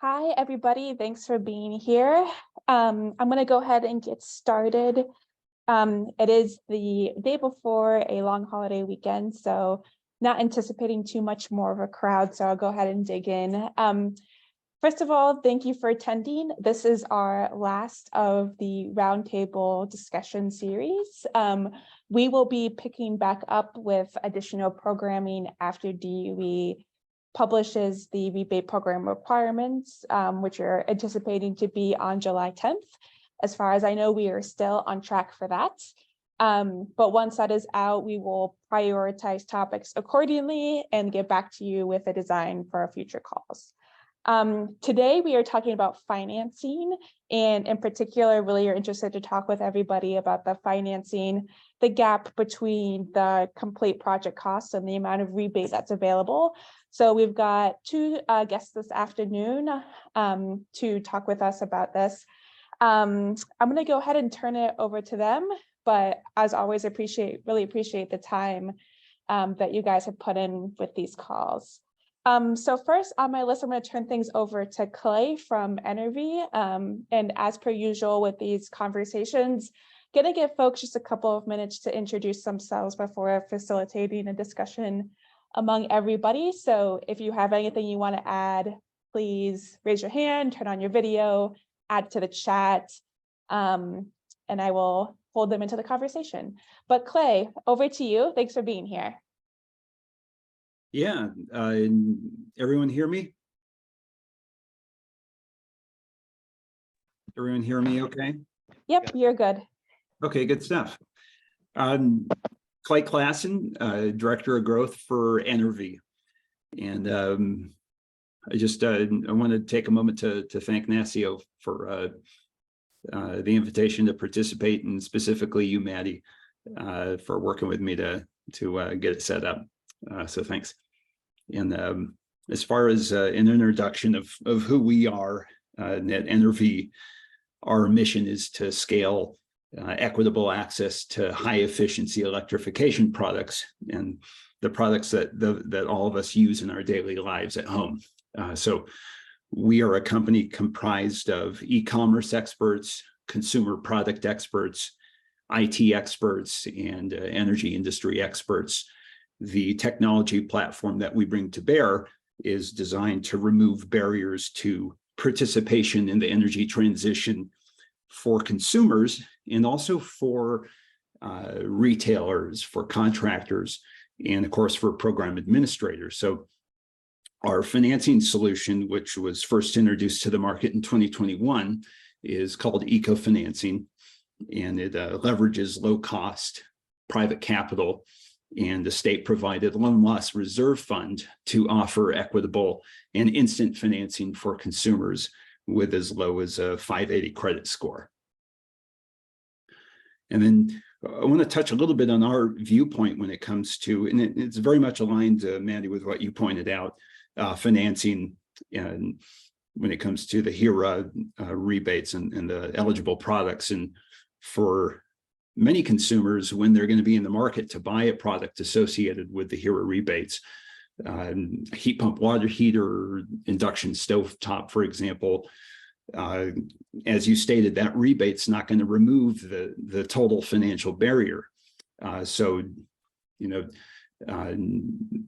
Hi, everybody. Thanks for being here. I'm going to go ahead and get started. It is the day before a long holiday weekend, so not anticipating too much more of a crowd, so I'll go ahead and dig in. First of all, thank you for attending. This is our last of the Roundtable discussion series. We will be picking back up with additional programming after DOE publishes the rebate program requirements, which are anticipating to be on July 10th. As far as I know, we are still on track for that. But once that is out, we will prioritize topics accordingly and get back to you with a design for our future calls. Today, we are talking about financing, and in particular, really are interested to talk with everybody about the financing, the gap between the complete project costs and the amount of rebate that's available. So we've got two guests this afternoon to talk with us about this. I'm going to go ahead and turn it over to them, but as always, really appreciate the time that you guys have put in with these calls. So first on my list, I'm going to turn things over to Clay from NREEBE. And as per usual with these conversations, going to give folks just a couple of minutes to introduce themselves before facilitating a discussion among everybody. So if you have anything you want to add, please raise your hand, turn on your video, add to the chat, and I will fold them into the conversation. But Clay, over to you. Thanks for being here. Yeah, everyone hear me? Everyone hear me okay? Yep, you're good. Okay, good stuff. Clay Klassen, Director of Growth for NREEBE. And I want to take a moment to thank NASEO for the invitation to participate, and specifically you, Maddie, for working with me to get it set up. So thanks. And as far as an introduction of who we are at NREEBE, our mission is to scale equitable access to high efficiency electrification products and the products that all of us use in our daily lives at home. So we are a company comprised of e-commerce experts, consumer product experts, IT experts, and energy industry experts. The technology platform that we bring to bear is designed to remove barriers to participation in the energy transition for consumers and also for retailers, for contractors, and of course for program administrators. So our financing solution, which was first introduced to the market in 2021, is called eco-financing, and it leverages low-cost private capital and the state-provided loan loss reserve fund to offer equitable and instant financing for consumers with as low as a 580 credit score. And then I want to touch a little bit on our viewpoint when it comes to, and it's very much aligned, Mandy, with what you pointed out, financing, and when it comes to the HERA rebates and the eligible products. And for many consumers, when they're going to be in the market to buy a product associated with the HERA rebates, heat pump water heater, induction stovetop, for example, as you stated, that rebate's not going to remove the total financial barrier. So, you know,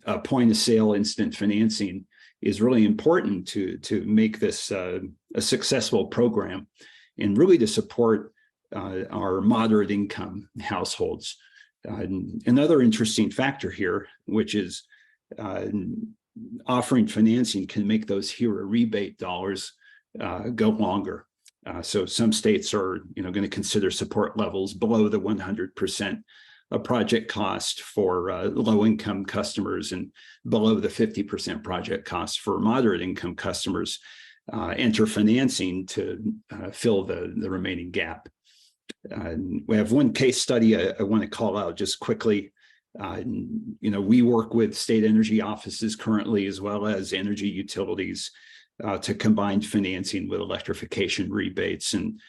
a point of sale instant financing is really important to make this a successful program and really to support our moderate income households. Another interesting factor here, which is offering financing can make those HERA rebate dollars go longer. So some states are, going to consider support levels below the 100% of project cost for low-income customers and below the 50% project cost for moderate-income customers. Enter financing to fill the remaining gap. We have one case study I want to call out just quickly. We work with state energy offices currently, as well as energy utilities, to combine financing with electrification rebates. And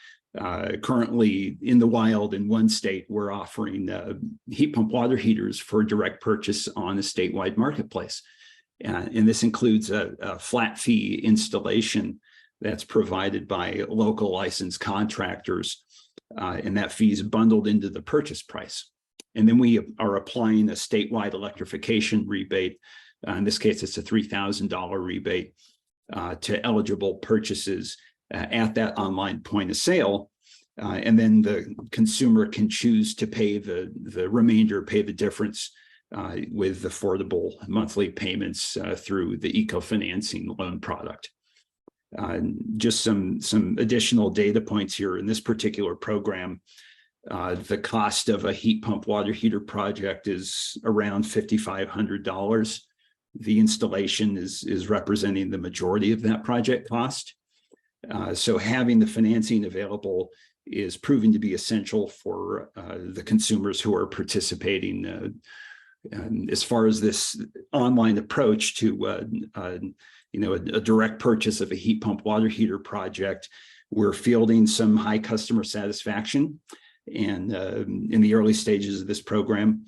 currently in the wild in one state, we're offering heat pump water heaters for direct purchase on a statewide marketplace. And this includes a flat fee installation that's provided by local licensed contractors, and that fee is bundled into the purchase price. And then we are applying a statewide electrification rebate. In this case, it's a $3,000 rebate to eligible purchases at that online point of sale. And then the consumer can choose to pay the remainder, pay the difference with affordable monthly payments through the eco-financing loan product. Just some additional data points here in this particular program. The cost of a heat pump water heater project is around $5,500. The installation is representing the majority of that project cost. So having the financing available is proving to be essential for the consumers who are participating. As far as this online approach to a direct purchase of a heat pump water heater project, we're fielding some high customer satisfaction and in the early stages of this program.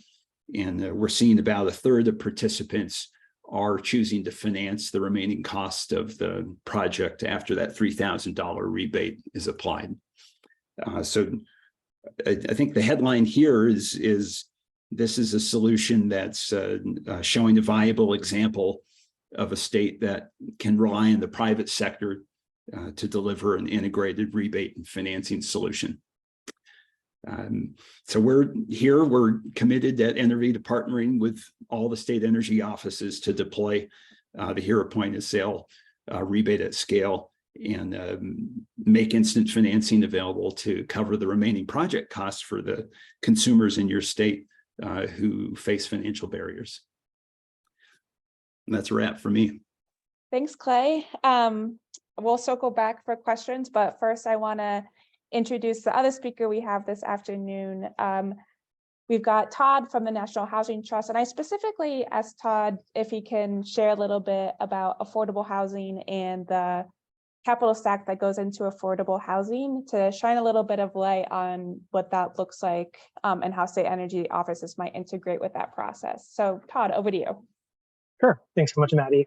And we're seeing about a third of participants are choosing to finance the remaining cost of the project after that $3,000 rebate is applied. So I think the headline here is this is a solution that's showing a viable example of a state that can rely on the private sector to deliver an integrated rebate and financing solution. So we're committed at NRV to partnering with all the state energy offices to deploy the HERA point of sale rebate at scale and make instant financing available to cover the remaining project costs for the consumers in your state who face financial barriers. And that's a wrap for me. Thanks, Clay. We'll circle back for questions, but first I want to introduce the other speaker we have this afternoon. We've got Todd from the National Housing Trust, and I specifically asked Todd if he can share a little bit about affordable housing and the capital stack that goes into affordable housing to shine a little bit of light on what that looks like and how state energy offices might integrate with that process. So Todd, over to you. Sure. Thanks so much, Maddie.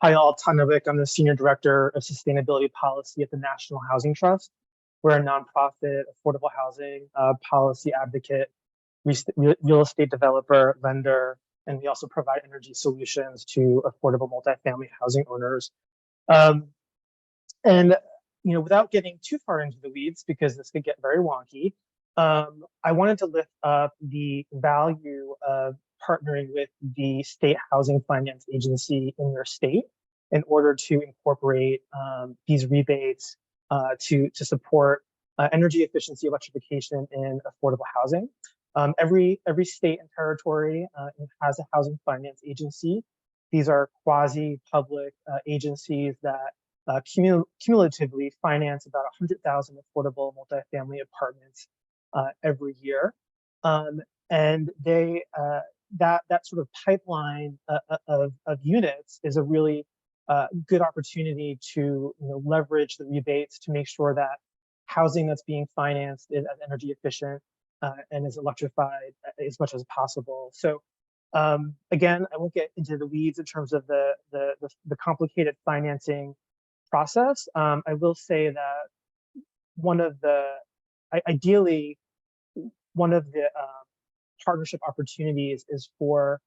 Hi, all. Todd Novick. I'm the Senior Director of Sustainability Policy at the National Housing Trust. We're a nonprofit affordable housing policy advocate, real estate developer, lender, and we also provide energy solutions to affordable multifamily housing owners. And without getting too far into the weeds, because this could get very wonky, I wanted to lift up the value of partnering with the State Housing Finance Agency in your state in order to incorporate these rebates to support energy efficiency, electrification, and affordable housing. Every state and territory has a housing finance agency. These are quasi-public agencies that cumulatively finance about 100,000 affordable multifamily apartments every year, and they that sort of pipeline of units is a really good opportunity to leverage the rebates to make sure that housing that's being financed is as energy efficient and is electrified as much as possible. So again, I won't get into the weeds in terms of the complicated financing process. I will say that ideally one of the partnership opportunities is for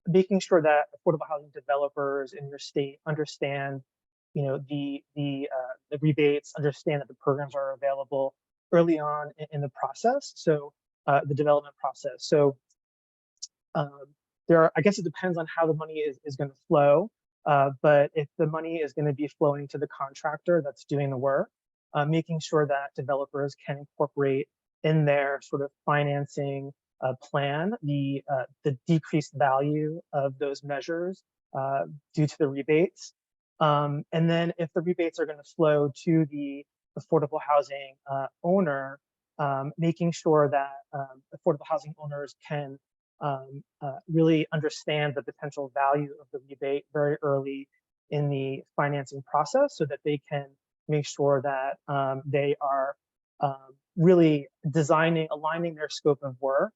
making sure that affordable housing developers in your state understand the rebates, understand that the programs are available early on in the process, so the development process. So I guess it depends on how the money is going to flow, but if the money is going to be flowing to the contractor that's doing the work, making sure that developers can incorporate in their sort of financing plan the decreased value of those measures due to the rebates. And then if the rebates are going to flow to the affordable housing owner, making sure that affordable housing owners can really understand the potential value of the rebate very early in the financing process so that they can make sure that they are really aligning their scope of work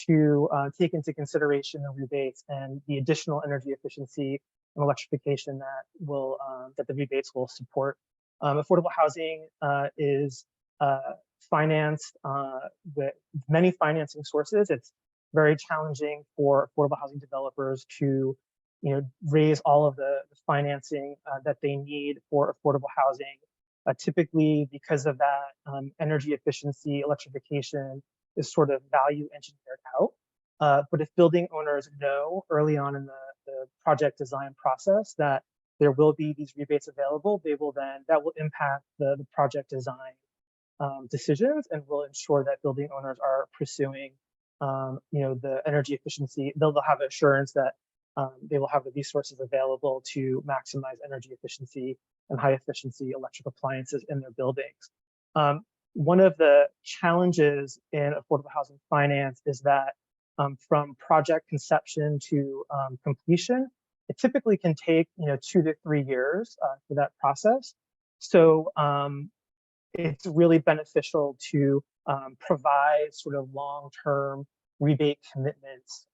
to take into consideration the rebates and the additional energy efficiency and electrification that will that the rebates will support. Affordable housing is financed with many financing sources. It's very challenging for affordable housing developers to, raise all of the financing that they need for affordable housing. Typically, because of that, energy efficiency, electrification is sort of value engineered out. But if building owners know early on in the project design process that there will be these rebates available, that will impact the project design decisions and will ensure that building owners are pursuing, the energy efficiency. They'll have assurance that they will have the resources available to maximize energy efficiency and high efficiency electric appliances in their buildings. One of the challenges in affordable housing finance is that from project conception to completion, it typically can take 2 to 3 years for that process. So it's really beneficial to provide sort of long-term rebate commitments.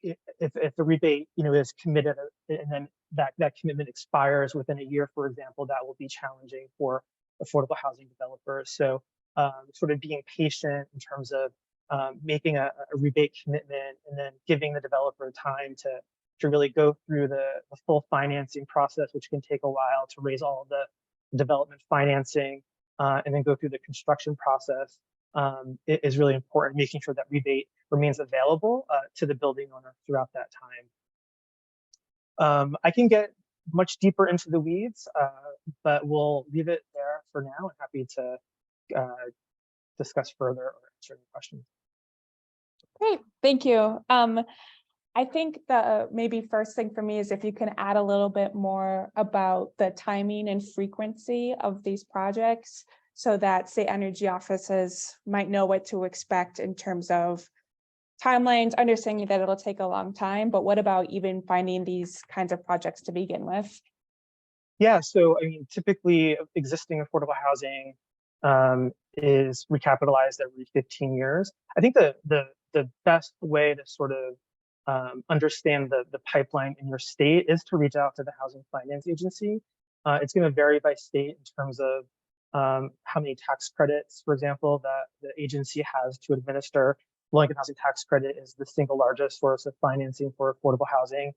If the rebate is committed and then that commitment expires within a year, for example, that will be challenging for affordable housing developers. So sort of being patient in terms of making a rebate commitment and then giving the developer time to really go through the full financing process, which can take a while to raise all of the development financing and then go through the construction process is really important, making sure that rebate remains available to the building owner throughout that time. I can get much deeper into the weeds, but we'll leave it there for now. I'm happy to discuss further or answer any questions. Great, thank you. I think the maybe first thing for me is if you can add a little bit more about the timing and frequency of these projects so that state energy offices might know what to expect in terms of timelines, understanding that it'll take a long time, but what about even finding these kinds of projects to begin with? Yeah, so I mean, typically existing affordable housing is recapitalized every 15 years. I think the best way to sort of understand the pipeline in your state is to reach out to the Housing Finance Agency. It's going to vary by state in terms of how many tax credits, for example, that the agency has to administer. Low-income housing tax credit is the single largest source of financing for affordable housing.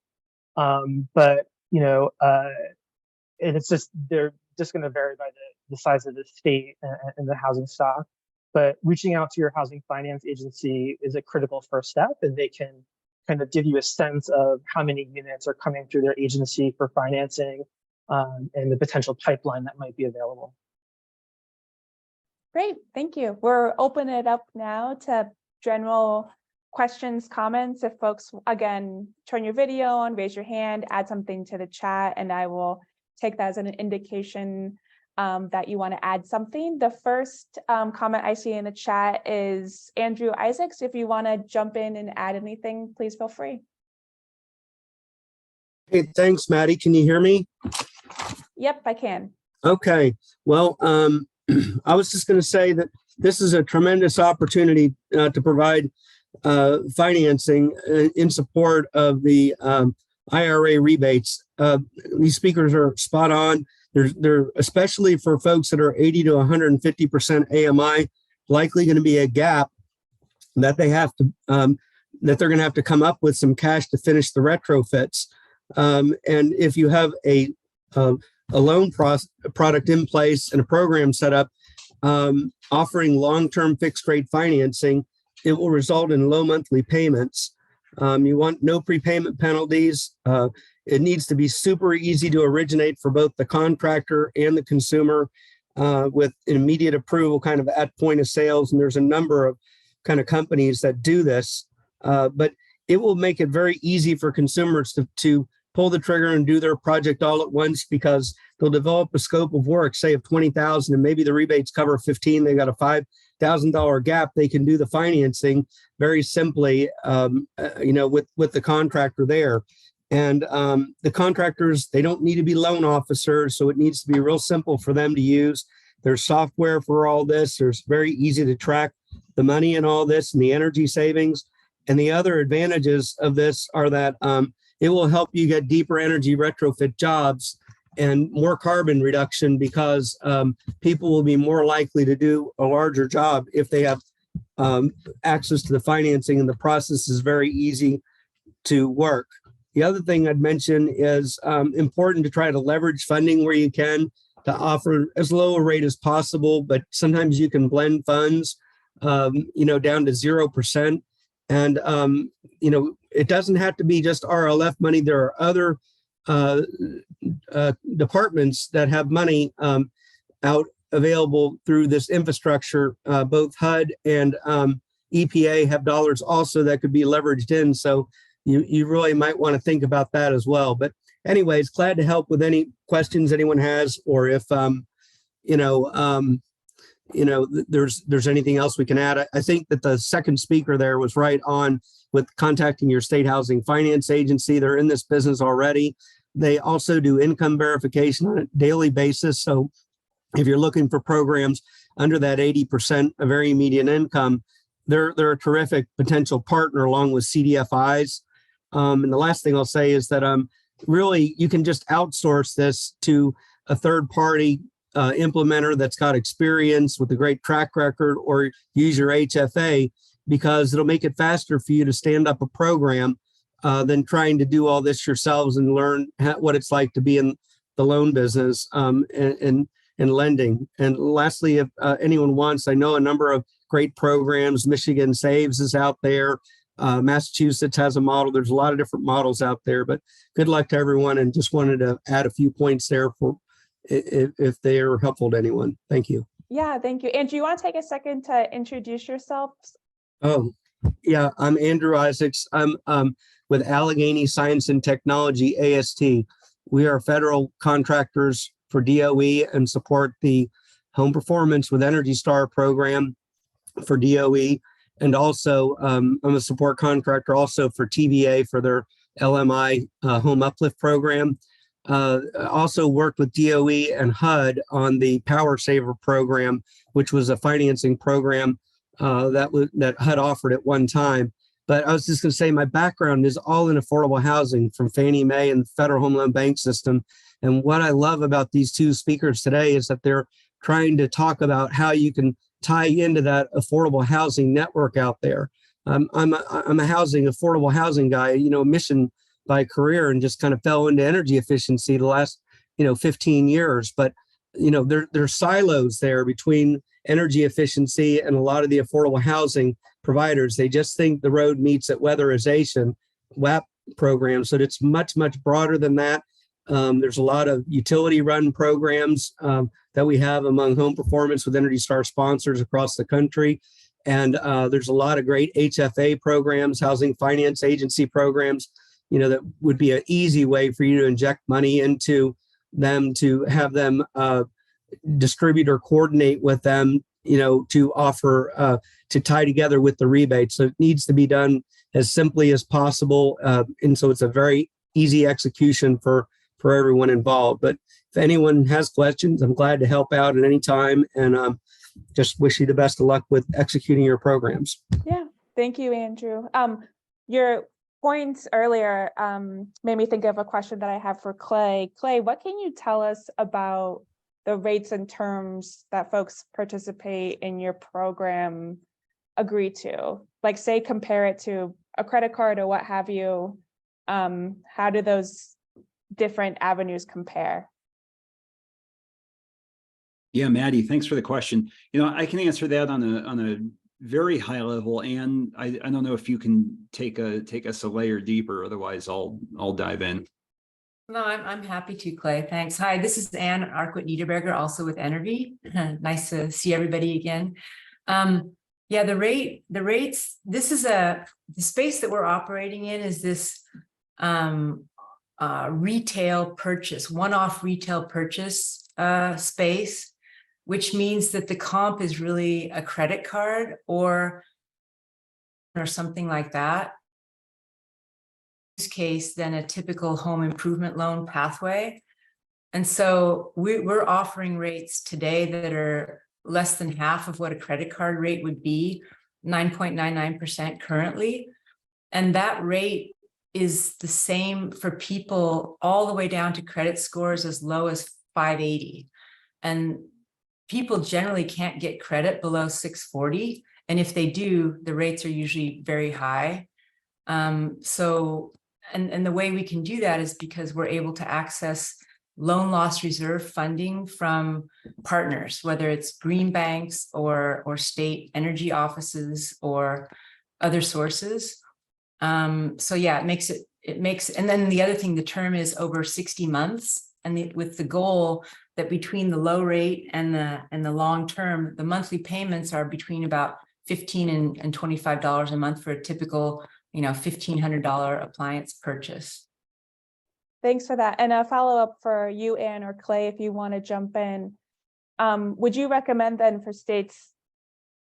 But and it's just they're just going to vary by the size of the state and the housing stock. But reaching out to your Housing Finance Agency is a critical first step, and they can kind of give you a sense of how many units are coming through their agency for financing and the potential pipeline that might be available. Great, thank you. We're opening it up now to general questions, comments. If folks, again, turn your video on, raise your hand, add something to the chat, and I will take that as an indication that you want to add something. The first comment I see in the chat is Andrew Isaacs. If you want to jump in and add anything, please feel free. Hey, thanks, Maddie. Can you hear me? Yep, I can. Okay. Well, I was just going to say that this is a tremendous opportunity to provide financing in support of the IRA rebates. These speakers are spot on. They're especially for folks that are 80 to 150% AMI, likely going to be a gap that they have to that they're going to have to come up with some cash to finish the retrofits. And if you have a loan product in place and a program set up offering long-term fixed rate financing, it will result in low monthly payments. You want no prepayment penalties. It needs to be super easy to originate for both the contractor and the consumer with immediate approval kind of at point of sales. And there's a number of kind of companies that do this, but it will make it very easy for consumers to pull the trigger and do their project all at once because they'll develop a scope of work, say of 20,000, and maybe the rebates cover 15. They got a $5,000 gap. They can do the financing very simply, with the contractor there. And the contractors, they don't need to be loan officers, so it needs to be real simple for them to use. There's software for all this. There's very easy to track the money and all this and the energy savings. And the other advantages of this are that it will help you get deeper energy retrofit jobs and more carbon reduction because people will be more likely to do a larger job if they have access to the financing, and the process is very easy to work. The other thing I'd mention is important to try to leverage funding where you can to offer as low a rate as possible, but sometimes you can blend funds, down to 0%. And, it doesn't have to be just RLF money. There are other departments that have money out available through this infrastructure. Both HUD and EPA have dollars also that could be leveraged in. So you really might want to think about that as well. But anyways, glad to help with any questions anyone has, or if there's anything else we can add. I think that the second speaker there was right on with contacting your state housing finance agency. They're in this business already. They also do income verification on a daily basis. So if you're looking for programs under that 80% of area median income, they're a terrific potential partner along with CDFIs. And the last thing I'll say is that really you can just outsource this to a third party implementer that's got experience with a great track record, or use your HFA, because it'll make it faster for you to stand up a program than trying to do all this yourselves and learn what it's like to be in the loan business and lending. And lastly, if anyone wants, I know a number of great programs. Michigan Saves is out there. Massachusetts has a model. There's a lot of different models out there, but good luck to everyone. And just wanted to add a few points there for if they are helpful to anyone. Thank you. Yeah, thank you. Andrew, you want to take a second to introduce yourself? Oh, yeah, I'm Andrew Isaacs. I'm with Allegheny Science and Technology, AST. We are federal contractors for DOE and support the Home Performance with Energy Star program for DOE. And also, I'm a support contractor also for TVA for their LMI Home Uplift program. Also worked with DOE and HUD on the Power Saver program, which was a financing program that HUD offered at one time. But I was just going to say my background is all in affordable housing from Fannie Mae and the Federal Home Loan Bank System. And what I love about these two speakers today is that they're trying to talk about how you can tie into that affordable housing network out there. I'm a affordable housing guy, mission by career, and just kind of fell into energy efficiency the last 15 years. But there's silos there between energy efficiency and a lot of the affordable housing providers. They just think the road meets at weatherization, WAP program. So it's much broader than that. There's a lot of utility run programs that we have among Home Performance with Energy Star sponsors across the country. And there's a lot of great HFA programs, housing finance agency programs, that would be an easy way for you to inject money into them, to have them distribute or coordinate with them, to offer, to tie together with the rebate. So it needs to be done as simply as possible. And so it's a very easy execution for everyone involved. But if anyone has questions, I'm glad to help out at any time, and just wish you the best of luck with executing your programs. Yeah, thank you, Andrew. Your points earlier made me think of a question that I have for Clay. Clay, what can you tell us about the rates and terms that folks participate in your program agree to? Like, say, compare it to a credit card or what have you. How do those different avenues compare? Yeah, Maddie, thanks for the question. I can answer that on a very high level, and I don't know if you can take us a layer deeper. Otherwise, I'll dive in. No, I'm happy to, Clay. Thanks. Hi, this is Ann Arquette-Niederberger, also with Energy. Nice to see everybody again. Yeah, the rates. This is the space that we're operating in is this retail purchase, one-off retail purchase space, which means that the comp is really a credit card or something like that. In this case, than a typical home improvement loan pathway. And so we're offering rates today that are less than half of what a credit card rate would be, 9.99% currently. And that rate is the same for people all the way down to credit scores as low as 580. And people generally can't get credit below 640. And if they do, the rates are usually very high. So the way we can do that is because we're able to access loan loss reserve funding from partners, whether it's green banks or state energy offices or other sources. So yeah, it makes, and then the other thing, the term is over 60 months, and with the goal that between the low rate and the long term, the monthly payments are between about $15 and $25 a month for a typical, $1,500 appliance purchase. Thanks for that. And a follow-up for you, Anne or Clay, if you want to jump in. Would you recommend then for states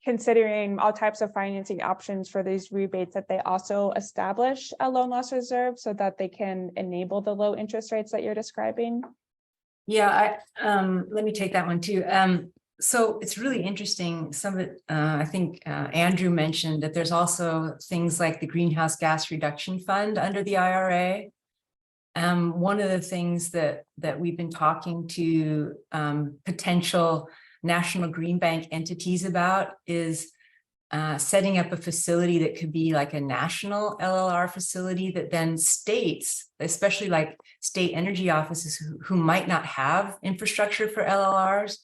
considering all types of financing options for these rebates that they also establish a loan loss reserve so that they can enable the low interest rates that you're describing? Yeah, let me take that one too. So it's really interesting. Some of it, I think Andrew mentioned that there's also things like the Greenhouse Gas Reduction Fund under the IRA. One of the things that we've been talking to potential national green bank entities about is setting up a facility that could be like a national LLR facility that then states, especially like state energy offices who might not have infrastructure for LLRs,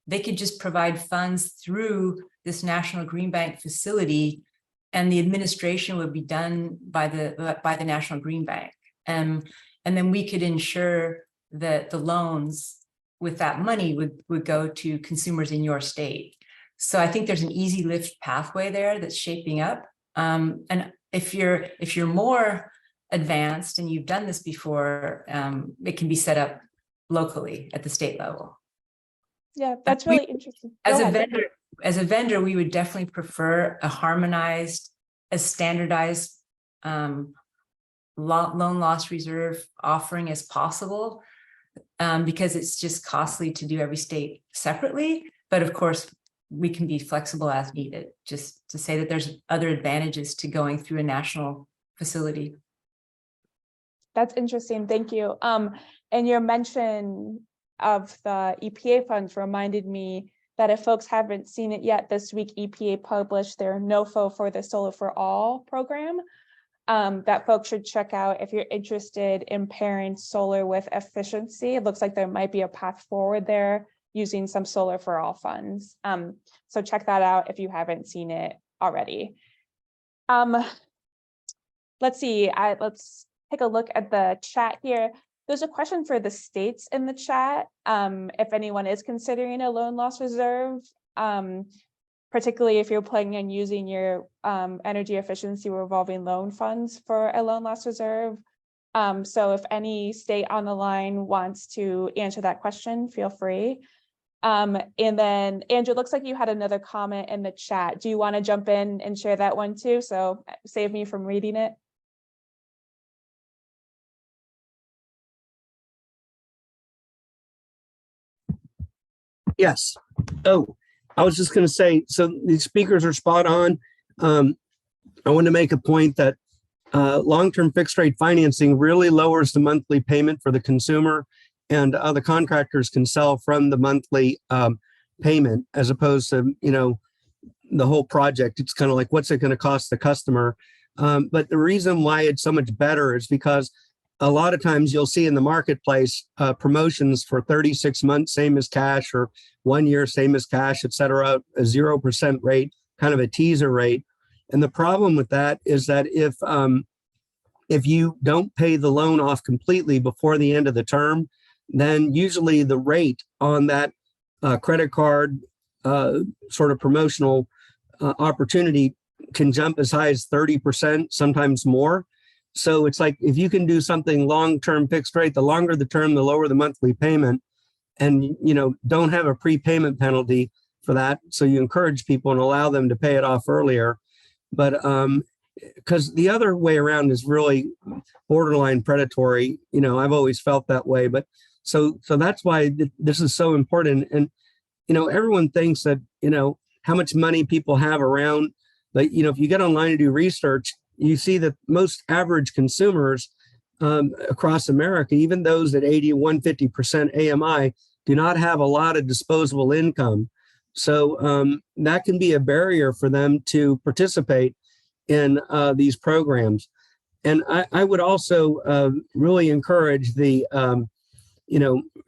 they could just provide funds through this national green bank facility, and the administration would be done by the National Green Bank. And then we could ensure that the loans with that money would go to consumers in your state. So I think there's an easy lift pathway there that's shaping up. And if you're more advanced and you've done this before, it can be set up locally at the state level. Yeah, that's really interesting. As a vendor, we would definitely prefer a harmonized, a standardized loan loss reserve offering as possible, because it's just costly to do every state separately. But of course, we can be flexible as needed, just to say that there's other advantages to going through a national facility. That's interesting. Thank you. And your mention of the EPA funds reminded me that if folks haven't seen it yet, this week EPA published their NOFO for the Solar for All program that folks should check out if you're interested in pairing solar with efficiency. It looks like there might be a path forward there using some Solar for All funds. So check that out if you haven't seen it already. Let's see, let's take a look at the chat here. There's a question for the states in the chat. If anyone is considering a loan loss reserve, particularly if you're planning on using your energy efficiency revolving loan funds for a loan loss reserve. So if any state on the line wants to answer that question, feel free. And then Andrew, looks like you had another comment in the chat. Do you want to jump in and share that one too? So save me from reading it. Yes. Oh, I was just going to say, so the speakers are spot on. I want to make a point that long-term fixed rate financing really lowers the monthly payment for the consumer, and the contractors can sell from the monthly payment as opposed to, the whole project. It's kind of like, what's it going to cost the customer? But the reason why it's so much better is because a lot of times you'll see in the marketplace promotions for 36 months, same as cash, or 1 year, same as cash, et cetera, a 0% rate, kind of a teaser rate. And the problem with that is that if you don't pay the loan off completely before the end of the term, then usually the rate on that credit card sort of promotional opportunity can jump as high as 30%, sometimes more. So it's like, if you can do something long-term fixed rate, the longer the term, the lower the monthly payment, and don't have a prepayment penalty for that. So you encourage people and allow them to pay it off earlier. But because the other way around is really borderline predatory. I've always felt that way. But so that's why this is so important. And everyone thinks that how much money people have around. But if you get online and do research, you see that most average consumers across America, even those at 80, 150% AMI, do not have a lot of disposable income. So that can be a barrier for them to participate in these programs. And I would also really encourage the,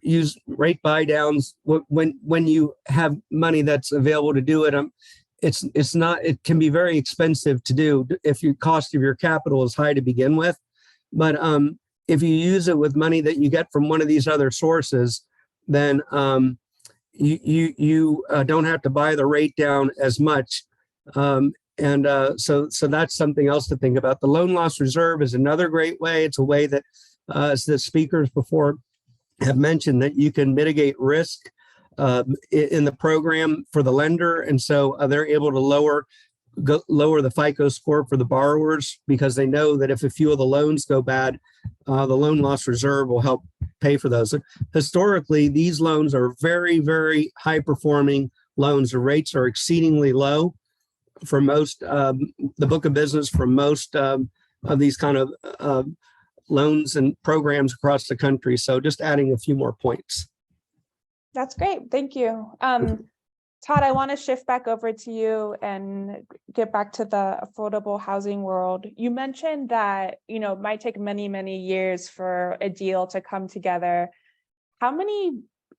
use rate buy downs when you have money that's available to do it. It's not, it can be very expensive to do if your cost of your capital is high to begin with. But if you use it with money that you get from one of these other sources, then you don't have to buy the rate down as much. So that's something else to think about. The loan loss reserve is another great way. It's a way that, as the speakers before have mentioned, that you can mitigate risk in the program for the lender. And so they're able to lower the FICO score for the borrowers, because they know that if a few of the loans go bad, the loan loss reserve will help pay for those. Historically, these loans are very, very high performing loans. The rates are exceedingly low for most, the book of business for most of these kind of loans and programs across the country. So just adding a few more points. That's great. Thank you. Todd, I want to shift back over to you and get back to the affordable housing world. You mentioned that, it might take many, many years for a deal to come together.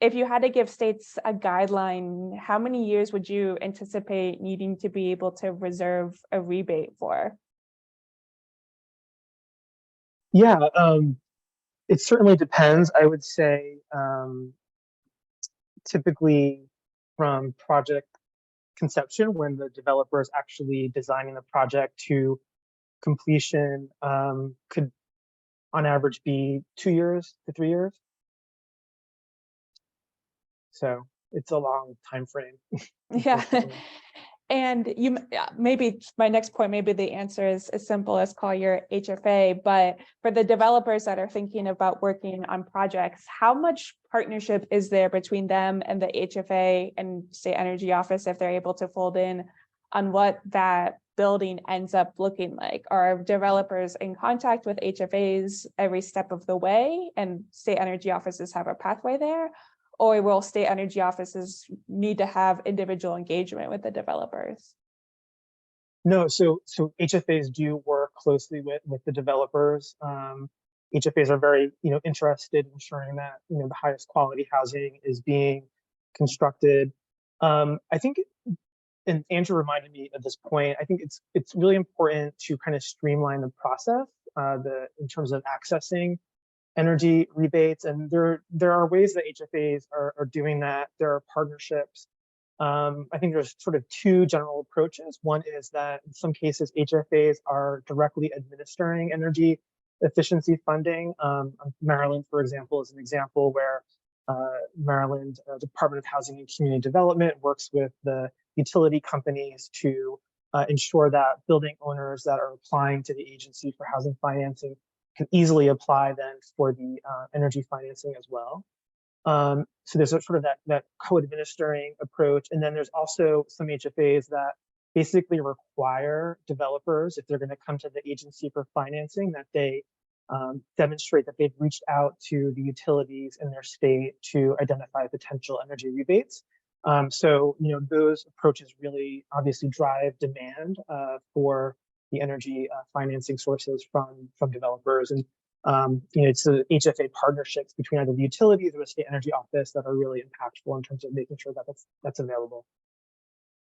If you had to give states a guideline, how many years would you anticipate needing to be able to reserve a rebate for? Yeah, it certainly depends. I would say typically from project conception, when the developer is actually designing the project, to completion, could on average be 2 years to 3 years. So it's a long time frame. Yeah. And maybe my next point, maybe the answer is as simple as call your HFA, but for the developers that are thinking about working on projects, how much partnership is there between them and the HFA and State Energy Office, if they're able to fold in on what that building ends up looking like? Are developers in contact with HFAs every step of the way, and State Energy Offices have a pathway there? Or will state energy offices need to have individual engagement with the developers? No, so HFAs do work closely with the developers. HFAs are very interested in ensuring that the highest quality housing is being constructed. I think, and Andrew reminded me at this point, I think it's really important to kind of streamline the process in terms of accessing energy rebates, and there are ways that HFAs are doing that. There are partnerships. I think there's sort of two general approaches. One is that in some cases HFAs are directly administering energy efficiency funding. Maryland, for example, is an example where Maryland Department of Housing and Community Development works with the utility companies to ensure that building owners that are applying to the agency for housing financing can easily apply then for the energy financing as well. So there's sort of that co-administering approach. And then there's also some HFAs that basically require developers, if they're going to come to the agency for financing, that they demonstrate that they've reached out to the utilities in their state to identify potential energy rebates. So those approaches really obviously drive demand for the energy financing sources from developers. And it's the HFA partnerships between either the utilities or the State Energy Office that are really impactful in terms of making sure that that's available.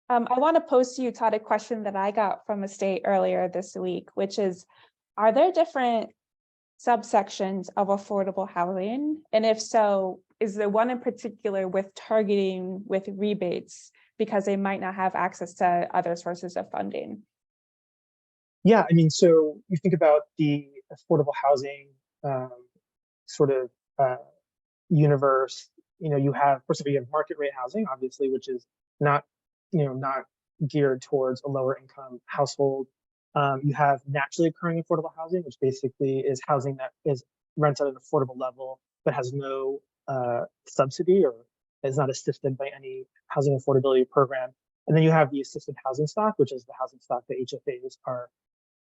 I want to pose to you, Todd, a question that I got from a state earlier this week, which is, are there different subsections of affordable housing? And if so, is there one in particular with targeting with rebates because they might not have access to other sources of funding? Yeah, I mean, so you think about the affordable housing sort of universe. You have, first of all, you have market rate housing, obviously, which is not geared towards a lower income household. You have naturally occurring affordable housing, which basically is housing that is rented at an affordable level but has no subsidy or is not assisted by any housing affordability program. And then you have the assisted housing stock, which is the housing stock that HFAs are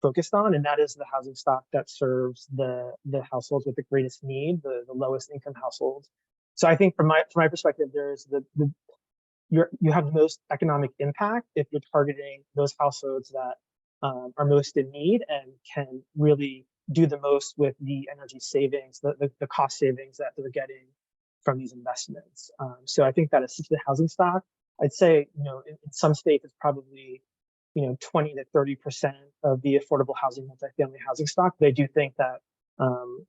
focused on, and that is the housing stock that serves the households with the greatest need, the lowest income households. So I think from my perspective, there's you have the most economic impact if you're targeting those households that are most in need and can really do the most with the energy savings, the cost savings that they're getting from these investments. So I think that assisted housing stock, I'd say, in some states it's probably 20 to 30% of the affordable housing, multifamily housing stock. But I do think that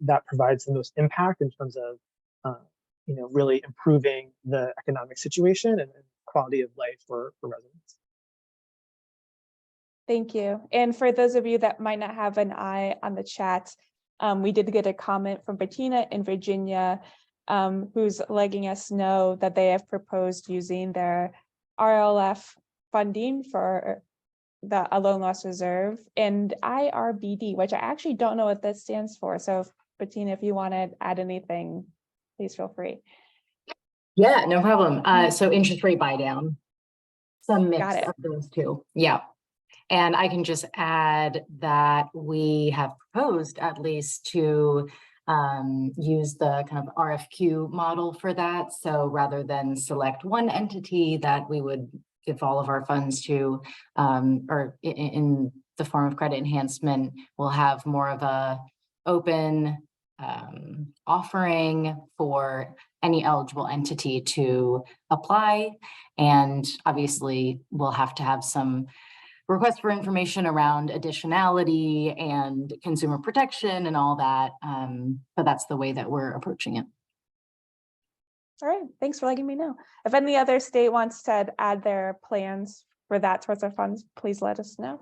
that provides the most impact in terms of really improving the economic situation and quality of life for residents. Thank you. And for those of you that might not have an eye on the chat, we did get a comment from Bettina in Virginia, who's letting us know that they have proposed using their RLF funding for a loan loss reserve and IRBD, which I actually don't know what that stands for. So Bettina, if you want to add anything, please feel free. Yeah, no problem. So interest rate buy down, some mix of those two. Yeah. And I can just add that we have proposed at least to use the kind of RFQ model for that. So rather than select one entity that we would give all of our funds to, or in the form of credit enhancement, we'll have more of a open offering for any eligible entity to apply. And obviously we'll have to have some requests for information around additionality and consumer protection and all that. But that's the way that we're approaching it. All right, thanks for letting me know. If any other state wants to add their plans for that source of funds, please let us know.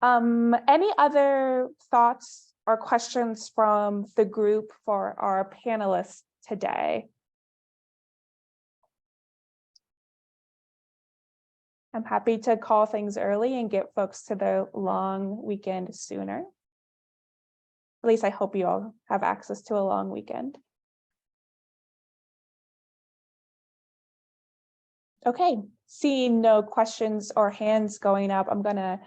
Any other thoughts or questions from the group for our panelists today? I'm happy to call things early and get folks to the long weekend sooner. At least I hope you all have access to a long weekend. Okay, seeing no questions or hands going up, I'm gonna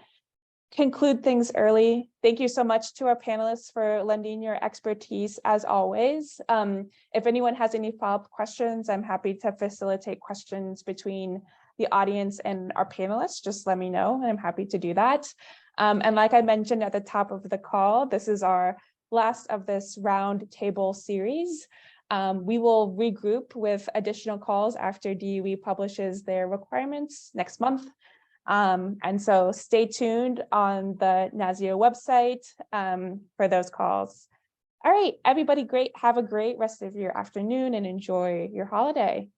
conclude things early. Thank you so much to our panelists for lending your expertise as always. If anyone has any follow-up questions, I'm happy to facilitate questions between the audience and our panelists. Just let me know and I'm happy to do that. And like I mentioned at the top of the call, this is our last of this roundtable series. We will regroup with additional calls after DOE publishes their requirements next month. And so stay tuned on the NASEO website for those calls. All right, everybody, have a great rest of your afternoon and enjoy your holiday.